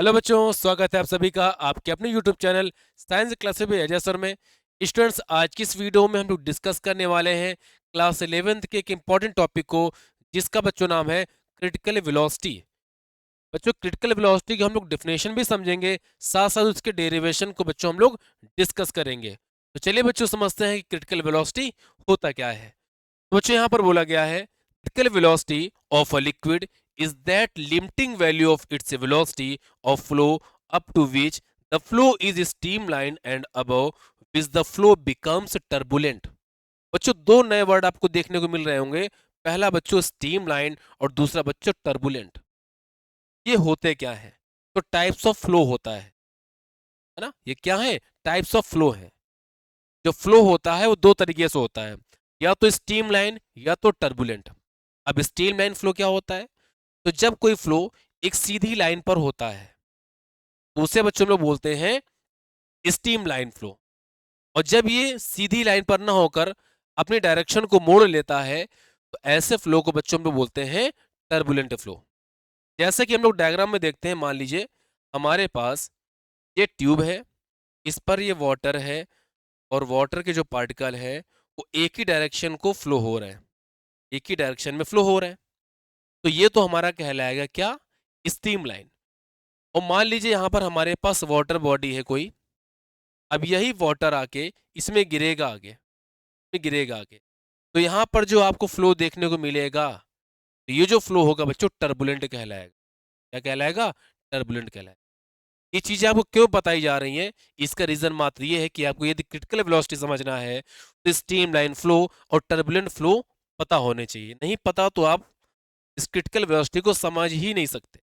Hello बच्चों, स्वागत है आप सभी का आपके अपने यूट्यूब चैनल साइंस क्लास में अजय सर में। स्टूडेंट्स, आज की इस वीडियो में हम लोग डिस्कस करने वाले हैं क्लास 11th के एक इम्पॉर्टेंट टॉपिक को, जिसका बच्चों नाम है क्रिटिकल वेलोसिटी। बच्चों, क्रिटिकल वेलोसिटी की हम लोग डेफिनेशन भी समझेंगे, साथ साथ उसके डेरिवेशन को बच्चों हम लोग डिस्कस करेंगे। तो चलिए बच्चों, समझते हैं कि क्रिटिकल वेलोसिटी होता क्या है। तो बच्चों, यहाँ पर बोला गया है critical velocity of a liquid is that limiting value of its velocity of flow up to which the flow is streamlined and above which the flow becomes turbulent। बच्चों, दो नए वर्ड आपको देखने को मिल रहे होंगे। पहला बच्चों स्ट्रीमलाइन और दूसरा बच्चों टर्बुलेंट। ये होते क्या है? तो टाइप्स ऑफ फ्लो होता है ना। ये क्या है? टाइप्स ऑफ फ्लो है। जो फ्लो होता है वो दो तरीके से होता है, या तो स्ट्रीमलाइन या तो टर्बुलेंट। अब स्ट्रीमलाइन फ्लो क्या होता है? तो जब कोई फ्लो एक सीधी लाइन पर होता है तो उसे बच्चों हम लोग बोलते हैं स्ट्रीम लाइन फ्लो। और जब ये सीधी लाइन पर ना होकर अपनी डायरेक्शन को मोड़ लेता है तो ऐसे फ्लो को बच्चों हम लोग बोलते हैं टर्बुलेंट फ्लो। जैसे कि हम लोग डायग्राम में देखते हैं, मान लीजिए हमारे पास ये ट्यूब है, इस पर ये वाटर है, और वाटर के जो पार्टिकल है वो एक ही डायरेक्शन को फ्लो हो रहे हैं, एक ही डायरेक्शन में फ्लो हो रहे हैं। तो ये तो हमारा कहलाएगा क्या? Stream line. और मान लीजिए यहाँ पर हमारे पास वाटर बॉडी है कोई। अब यही वाटर आके इसमें गिरेगा आगे, में गिरेगा आगे। तो यहाँ पर जो आपको फ्लो देखने को मिलेगा, तो ये जो फ्लो होगा बच्चों टर्बुलेंट कहलाएगा। क्या कहलाएगा? टर्बुलेंट कहलाएगा। ये चीजें आपको क्यों बताई जा रही हैं? इसका रीजन मात्र ये है कि आपको यदि क्रिटिकल वेलोसिटी समझना है तो स्ट्रीम लाइन फ्लो और टर्बुलेंट फ्लो पता होने चाहिए। नहीं पता तो आप इस क्रिटिकल वेलोसिटी को समझ ही नहीं सकते।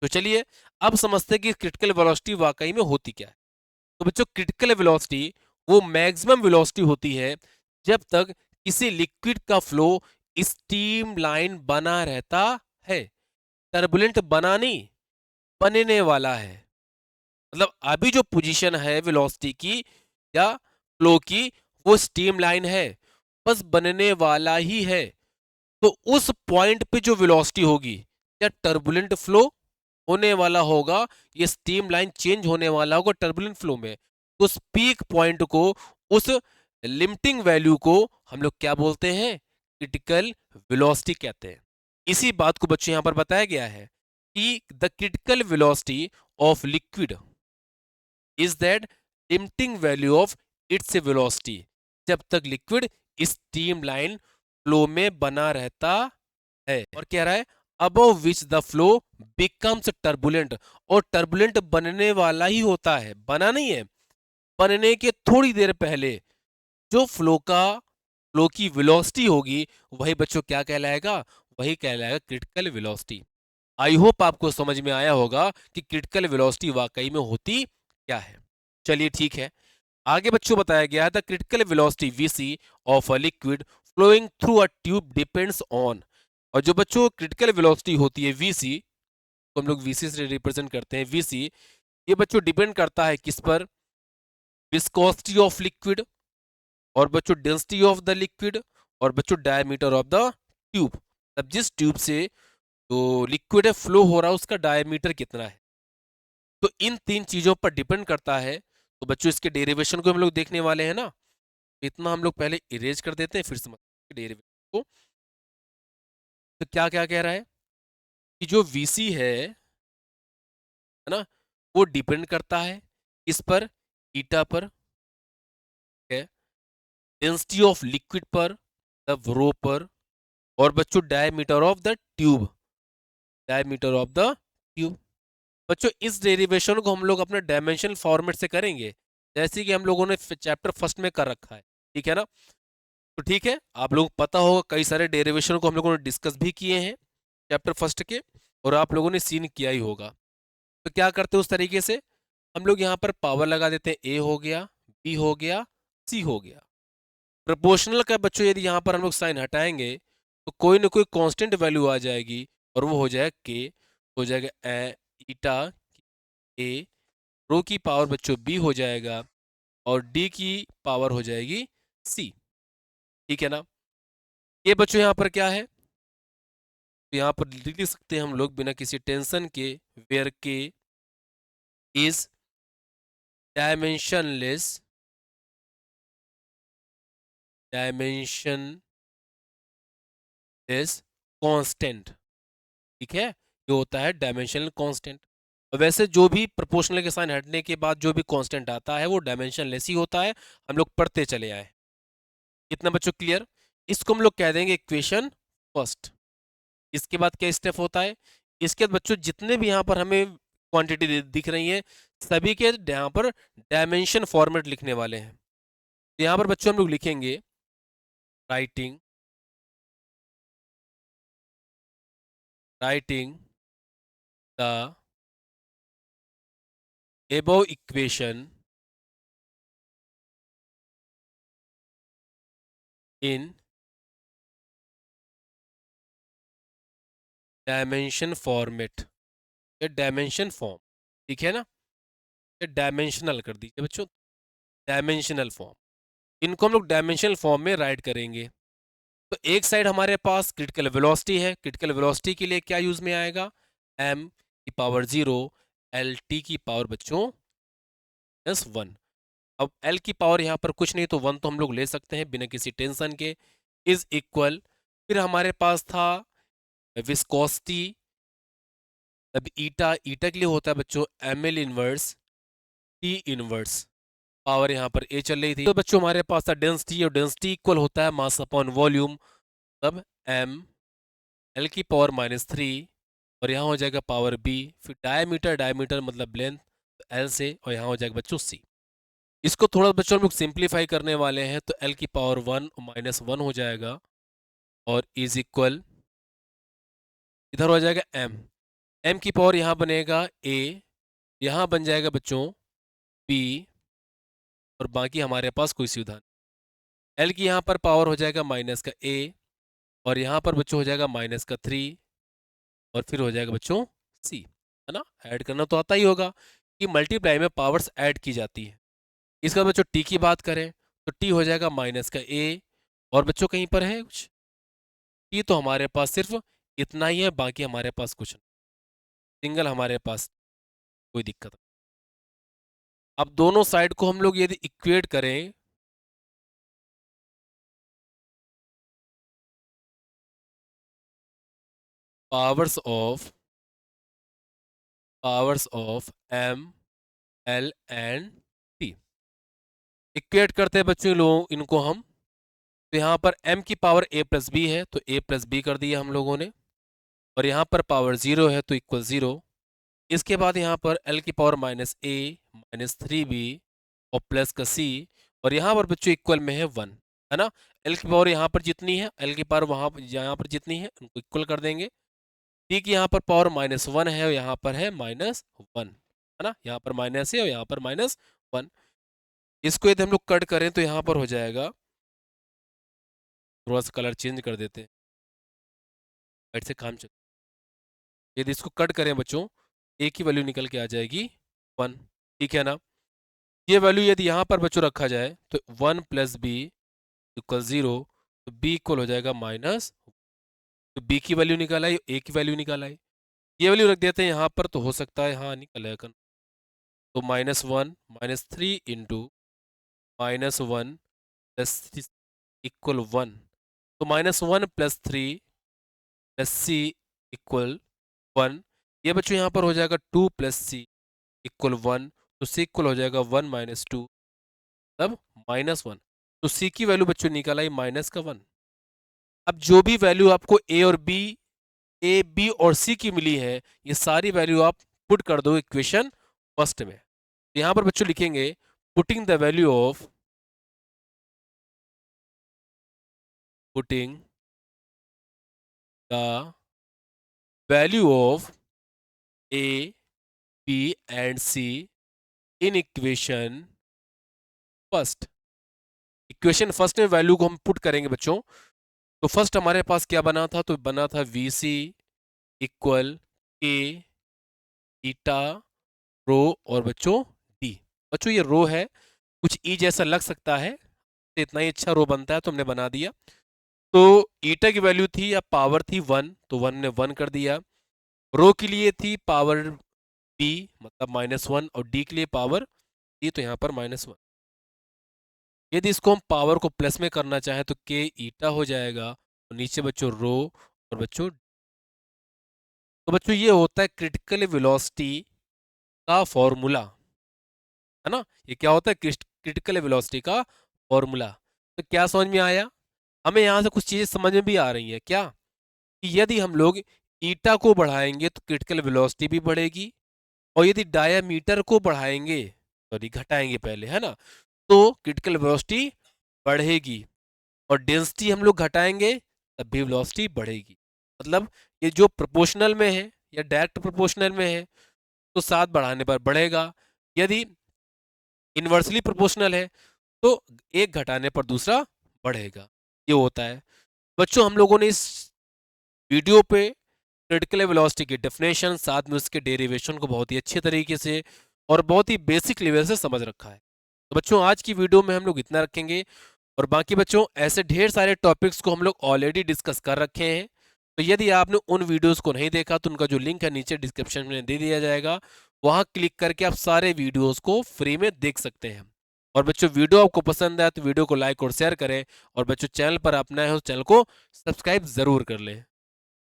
तो चलिए अब समझते हैं कि क्रिटिकल वेलोसिटी वाकई में होती क्या है। तो बच्चों, क्रिटिकल वेलोसिटी वो मैक्सिमम वेलोसिटी होती है जब तक किसी लिक्विड का फ्लो स्ट्रीम लाइन बना रहता है। टर्बुलेंट बना नहीं, बनने वाला है। मतलब अभी जो पोजीशन है वेलोसिटी की या फ्लो की, वो स्ट्रीम लाइन है, बस बनने वाला ही है। तो उस पॉइंट पे जो वेलोसिटी होगी, या टर्बुलेंट फ्लो होने वाला होगा, ये स्ट्रीम लाइन चेंज होने वाला होगा टर्बुलेंट फ्लो में। तो उस पीक पॉइंट को, उस लिमिटिंग वैल्यू को हम लोग क्या बोलते हैं? क्रिटिकल वेलोसिटी कहते हैं। इसी बात को बच्चों यहां पर बताया गया है कि the critical velocity of liquid is that limiting value of its velocity, जब तक लिक्विड स्ट्रीम लाइन फ्लो में बना रहता है। और कह रहा है above which the flow becomes turbulent. और टर्बुलेंट बनने वाला ही होता है, बना नहीं है। बनने के थोड़ी देर पहले जो फ्लो की वेलोसिटी होगी, वही बच्चों क्या कहलाएगा? वही कहलाएगा क्रिटिकल वेलोसिटी। आई होप आपको समझ में आया होगा कि क्रिटिकल वेलोसिटी वाकई में होती क्या है। चलिए ठीक है, आगे बच्चों बताया गया है the critical velocity VC of a liquid flowing through a tube depends on. और जो बच्चों क्रिटिकल वेलोसिटी होती है वीसी, तो हम लोग वीसी से रिप्रेजेंट करते हैं वीसी। ये बच्चों डिपेंड करता है किस पर? विस्कोसिटी ऑफ लिक्विड, और बच्चों डेंसिटी ऑफ द लिक्विड, और बच्चों डायमीटर ऑफ द ट्यूब। तब जिस ट्यूब से जो लिक्विड है फ्लो हो रहा है उसका डायमीटर कितना है, तो इन तीन चीजों पर डिपेंड करता है। तो बच्चों इसके डेरिवेशन को हम लोग देखने वाले हैं ना। इतना हम लोग पहले इरेज कर देते हैं, फिर समझते हैं डेरिवेशन को। तो क्या क्या कह रहा है कि जो वीसी है ना, वो डिपेंड करता है इस पर? ईटा पर है, डेंसिटी ऑफ लिक्विड पर, द रो पर, और बच्चों diameter of the tube, diameter of the tube. बच्चों इस डेरिवेशन को हम लोग अपने डायमेंशनल फॉर्मेट से करेंगे, जैसे कि हम लोगों ने चैप्टर फर्स्ट में कर रखा है। ठीक है ना? तो ठीक है, आप लोगों को पता होगा कई सारे डेरिवेशन को हम लोगों ने डिस्कस भी किए हैं चैप्टर फर्स्ट के, और आप लोगों ने सीन किया ही होगा। तो क्या करते हैं उस तरीके से, हम लोग यहाँ पर पावर लगा देते हैं। ए हो गया, बी हो गया, सी हो गया। प्रोपोर्शनल का बच्चों यदि यहाँ पर हम लोग साइन हटाएंगे तो कोई ना कोई कांस्टेंट वैल्यू आ जाएगी, और वो हो जाएगा के, हो जाएगा ईटा ए, रो की पावर बच्चों बी हो जाएगा, और डी की पावर हो जाएगी सी। ठीक है ना? ये बच्चों यहाँ पर क्या है? तो यहाँ पर लिख सकते हैं हम लोग बिना किसी टेंशन के, वेयर के इज डायमेंशनलेस कांस्टेंट। ठीक है, ये होता है डायमेंशनल कांस्टेंट। और वैसे जो भी प्रोपोर्शनल के साइन हटने के बाद जो भी कांस्टेंट आता है वो डायमेंशनलेस ही होता है, हम लोग पढ़ते चले आए। इतना बच्चों क्लियर? इसको हम लोग कह देंगे इक्वेशन फर्स्ट। इसके बाद क्या स्टेप होता है? इसके बाद बच्चों जितने भी यहाँ पर हमें क्वांटिटी दिख रही है सभी के यहाँ पर डायमेंशन फॉर्मेट लिखने वाले हैं। तो यहाँ पर बच्चों हम लोग लिखेंगे writing the above equation in dimension format या डायमेंशन फॉर्म। ठीक है ना, ये डायमेंशनल कर दीजिए बच्चों, डायमेंशनल फॉर्म। इनको हम लोग डायमेंशनल फॉर्म में राइट करेंगे। तो एक साइड हमारे पास क्रिटिकल वेलोसिटी है, क्रिटिकल वेलोसिटी के लिए क्या यूज में आएगा? m की पावर 0 l t की पावर बच्चों -1। अब l की पावर यहाँ पर कुछ नहीं तो 1 तो हम लोग ले सकते हैं बिना किसी टेंशन के, इज इक्वल। फिर हमारे पास था विस्कोसिटी, अब ईटा, ईटा के लिए होता है बच्चों ml inverse t inverse, power यहाँ पर a चल रही थी। तो बच्चों हमारे पास था डेंसिटी, और डेंसिटी इक्वल होता है मास अपॉन वॉल्यूम, तब m l की पावर -3 और यहाँ हो जाएगा पावर b। फिर डायमीटर, डायमीटर मतलब लेंथ, तो l से, और यहाँ हो जाएगा बच्चों c। इसको थोड़ा बच्चों हम लोग सिंप्लीफाई करने वाले हैं, तो l की पावर 1 -1 हो जाएगा और इज इक्वल, इधर हो जाएगा m, m की पावर यहाँ बनेगा a, यहाँ बन जाएगा बच्चों b, और बाकी हमारे पास कोई सी उदाहरण। l की यहाँ पर पावर हो जाएगा माइनस का a, और यहाँ पर बच्चों हो जाएगा -3, और फिर हो जाएगा बच्चों c, है ना। ऐड करना तो आता ही होगा कि मल्टीप्लाई में पावर्स ऐड की जाती है। इसका बच्चों t की बात करें तो t हो जाएगा माइनस का a, और बच्चों कहीं पर है कुछ t, तो हमारे पास सिर्फ इतना ही है, बाकी हमारे पास कुछ नहीं, सिंगल हमारे पास, कोई दिक्कत नहीं। अब दोनों साइड को हम लोग यदि इक्वेट करें, powers of m l and t equate करते हैं बच्चों लोग इनको हम। तो यहाँ पर m की पावर a प्लस बी है तो a प्लस बी कर दिया हम लोगों ने, और यहाँ पर पावर 0 है तो इक्वल 0। इसके बाद यहाँ पर l की पावर -a -3b और प्लस का c, और यहाँ पर बच्चों इक्वल में है 1, है ना। l की पावर यहाँ पर जितनी है, l की पावर वहाँ यहाँ पर जितनी है उनको इक्वल कर देंगे। t की यहाँ पर पावर -1 है और यहाँ पर है -1, है ना, यहाँ पर माइनस है और यहाँ पर -1। इसको यदि हम लोग कट करें तो यहाँ पर हो जाएगा, थोड़ा सा कलर चेंज कर देते हैं, राइट से काम चल। यदि इसको कट करें बच्चों, a की वैल्यू निकल के आ जाएगी 1, ठीक है ना। ये वैल्यू यदि यहाँ पर बच्चों रखा जाए तो 1 + b = 0, तो b इक्वल हो जाएगा माइनस, तो b की वैल्यू निकल आई, a की वैल्यू निकल आई। ये वैल्यू रख देते हैं यहाँ पर तो हो सकता है हाँ निकल आएगा। तो -1 -3 इंटू -1 + इक्वल 1, तो -1 + 3 + c इक्वल 1। ये बच्चों यहाँ पर हो जाएगा 2 + c इक्वल 1, तो c इक्वल हो जाएगा 1 - 2, तब -1। तो c की वैल्यू बच्चों निकल आई -1। अब जो भी वैल्यू आपको a और b, a b और c की मिली है, ये सारी वैल्यू आप पुट कर दो इक्वेशन फर्स्ट में। तो यहाँ पर बच्चों लिखेंगे putting the value of, putting the value of a b and c in equation first. Equation first में वैल्यू को हम पुट करेंगे बच्चों। तो फर्स्ट हमारे पास क्या बना था, तो बना था vc इक्वल k ईटा रो और बच्चों d। बच्चों ये रो है, कुछ ई जैसा लग सकता है, तो इतना ही अच्छा रो बनता है तो हमने बना दिया। तो ईटा की वैल्यू थी या पावर थी 1, तो 1 ने 1 कर दिया। रो के लिए थी पावर बी मतलब -1 और डी के लिए पावर डी, तो यहाँ पर -1। यदि इसको हम पावर को प्लस में करना चाहें तो के ईटा हो जाएगा, और नीचे बच्चों रो, और बच्चों तो बच्चों ये होता है क्रिटिकल वेलोसिटी का फॉर्मूला, है ना। ये क्या होता है, क्रिटिकल वेलोसिटी का फॉर्मूला। तो क्या समझ में आया, हमें यहाँ से कुछ चीजें समझ में भी आ रही है क्या, कि यदि हम लोग ईटा को बढ़ाएंगे तो क्रिटिकल वेलोसिटी भी बढ़ेगी, और यदि डायामीटर को बढ़ाएंगे, सॉरी घटाएंगे पहले, है ना, तो क्रिटिकल वेलोसिटी बढ़ेगी, और डेंसिटी हम लोग घटाएंगे तब भी वेलोसिटी बढ़ेगी। मतलब ये जो प्रोपोर्शनल में है या डायरेक्ट प्रोपोर्शनल में है तो 7 बढ़ाने पर बढ़ेगा, यदि इन्वर्सली प्रोपोर्शनल है तो एक घटाने पर दूसरा बढ़ेगा। ये होता है बच्चों। हम लोगों ने इस वीडियो पे क्रिटिकल वेलोसिटी की डेफिनेशन, साथ में उसके डेरिवेशन को बहुत ही अच्छे तरीके से और बहुत ही बेसिक लेवल से समझ रखा है। तो बच्चों आज की वीडियो में हम लोग इतना रखेंगे, और बाकी बच्चों ऐसे ढेर सारे टॉपिक्स को हम लोग ऑलरेडी डिस्कस कर रखे हैं। तो यदि आपने उन वीडियोस को नहीं देखा तो उनका जो लिंक है नीचे डिस्क्रिप्शन में दे दिया जाएगा, वहां क्लिक करके आप सारे वीडियोस को फ्री में देख सकते हैं। और बच्चों वीडियो आपको पसंद आए तो वीडियो को लाइक और शेयर करें, और बच्चों चैनल पर आप नए हो तो चैनल को सब्सक्राइब जरूर कर लें।